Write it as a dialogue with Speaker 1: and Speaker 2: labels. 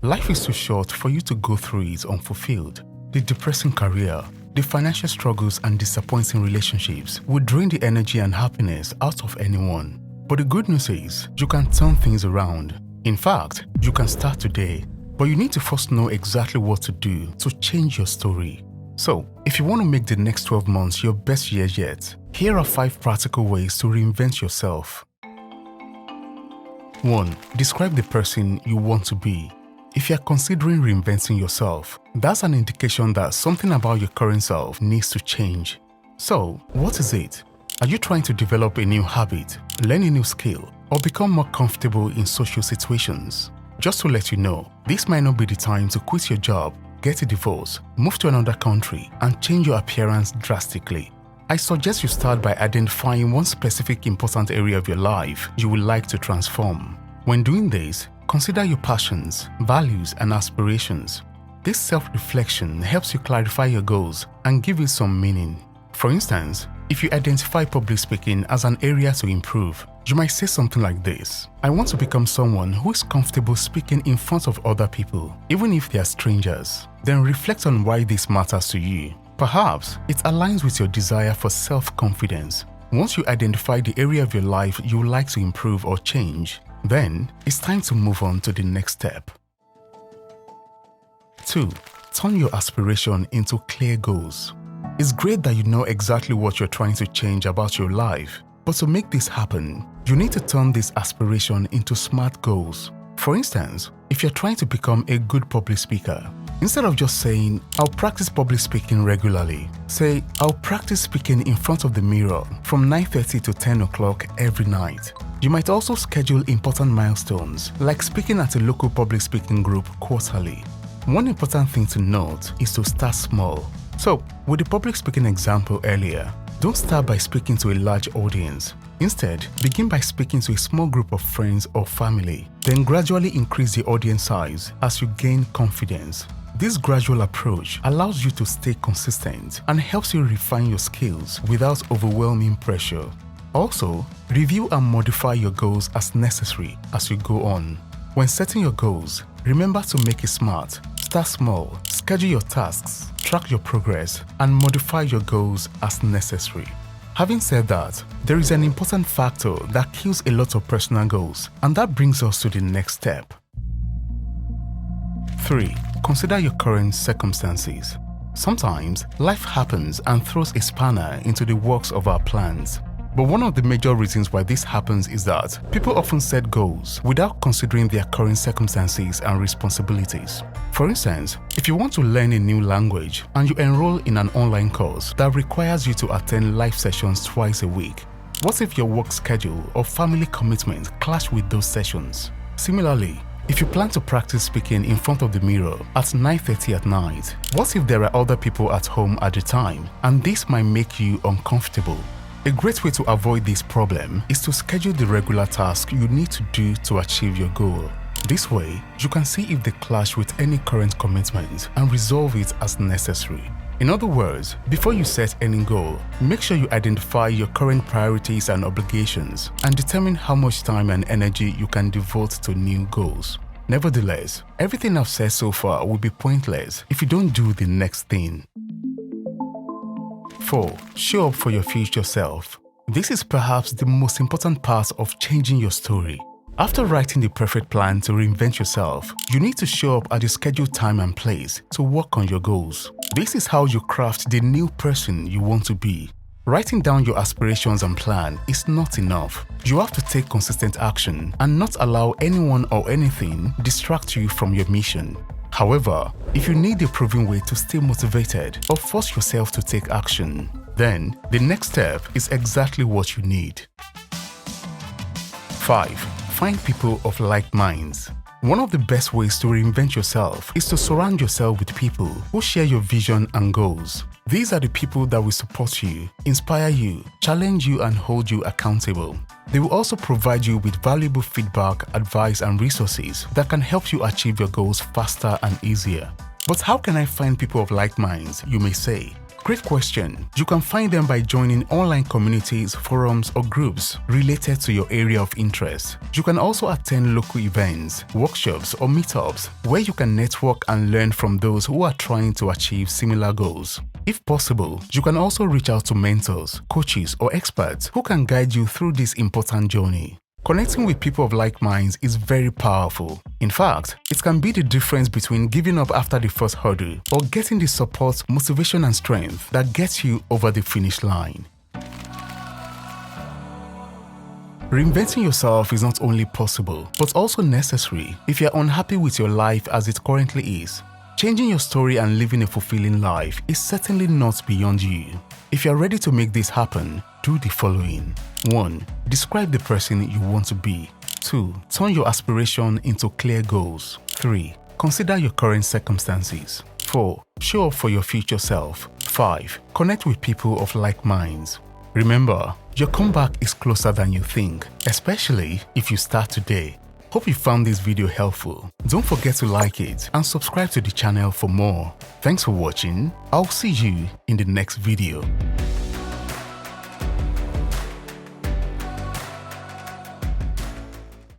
Speaker 1: Life is too short for you to go through it unfulfilled. The depressing career, the financial struggles and disappointing relationships will drain the energy and happiness out of anyone. But the good news is, you can turn things around. In fact, you can start today, but you need to first know exactly what to do to change your story. So, if you want to make the next 12 months your best year yet, here are 5 practical ways to reinvent yourself. 1. Describe the person you want to be. If you are considering reinventing yourself, that's an indication that something about your current self needs to change. So, what is it? Are you trying to develop a new habit, learn a new skill, or become more comfortable in social situations? Just to let you know, this might not be the time to quit your job, get a divorce, move to another country, and change your appearance drastically. I suggest you start by identifying one specific important area of your life you would like to transform. When doing this, consider your passions, values, and aspirations. This self-reflection helps you clarify your goals and give it some meaning. For instance, if you identify public speaking as an area to improve, you might say something like this: I want to become someone who is comfortable speaking in front of other people, even if they are strangers. Then reflect on why this matters to you. Perhaps it aligns with your desire for self-confidence. Once you identify the area of your life you would like to improve or change, then it's time to move on to the next step. 2. Turn your aspiration into clear goals. It's great that you know exactly what you're trying to change about your life, but to make this happen, you need to turn this aspiration into smart goals. For instance, if you're trying to become a good public speaker, instead of just saying, I'll practice public speaking regularly, say, I'll practice speaking in front of the mirror from 9:30 to 10 o'clock every night. You might also schedule important milestones, like speaking at a local public speaking group quarterly. One important thing to note is to start small. So, with the public speaking example earlier, don't start by speaking to a large audience. Instead, begin by speaking to a small group of friends or family, then gradually increase the audience size as you gain confidence. This gradual approach allows you to stay consistent and helps you refine your skills without overwhelming pressure. Also, review and modify your goals as necessary as you go on. When setting your goals, remember to make it smart. Start small, schedule your tasks, track your progress, and modify your goals as necessary. Having said that, there is an important factor that kills a lot of personal goals, and that brings us to the next step. 3. Consider your current circumstances. Sometimes, life happens and throws a spanner into the works of our plans. But one of the major reasons why this happens is that people often set goals without considering their current circumstances and responsibilities. For instance, if you want to learn a new language and you enroll in an online course that requires you to attend live sessions twice a week, what if your work schedule or family commitments clash with those sessions? Similarly, if you plan to practice speaking in front of the mirror at 9:30 at night, what if there are other people at home at the time and this might make you uncomfortable? A great way to avoid this problem is to schedule the regular tasks you need to do to achieve your goal. This way, you can see if they clash with any current commitment and resolve it as necessary. In other words, before you set any goal, make sure you identify your current priorities and obligations and determine how much time and energy you can devote to new goals. Nevertheless, everything I've said so far will be pointless if you don't do the next thing. 4. Show up for your future self. This is perhaps the most important part of changing your story. After writing the perfect plan to reinvent yourself, you need to show up at the scheduled time and place to work on your goals. This is how you craft the new person you want to be. Writing down your aspirations and plan is not enough. You have to take consistent action and not allow anyone or anything distract you from your mission. However, if you need a proven way to stay motivated or force yourself to take action, then the next step is exactly what you need. 5. Find people of like minds. One of the best ways to reinvent yourself is to surround yourself with people who share your vision and goals. These are the people that will support you, inspire you, challenge you, and hold you accountable. They will also provide you with valuable feedback, advice, and resources that can help you achieve your goals faster and easier. But how can I find people of like minds, you may say? Great question. You can find them by joining online communities, forums, or groups related to your area of interest. You can also attend local events, workshops, or meetups where you can network and learn from those who are trying to achieve similar goals. If possible, you can also reach out to mentors, coaches, or experts who can guide you through this important journey. Connecting with people of like minds is very powerful. In fact, it can be the difference between giving up after the first hurdle or getting the support, motivation, and strength that gets you over the finish line. Reinventing yourself is not only possible, but also necessary if you're unhappy with your life as it currently is. Changing your story and living a fulfilling life is certainly not beyond you. If you're ready to make this happen, do the following. 1. Describe the person you want to be. 2. Turn your aspiration into clear goals. 3. Consider your current circumstances. 4. Show up for your future self. 5. Connect with people of like minds. Remember, your comeback is closer than you think, especially if you start today. Hope you found this video helpful. Don't forget to like it and subscribe to the channel for more. Thanks for watching. I'll see you in the next video.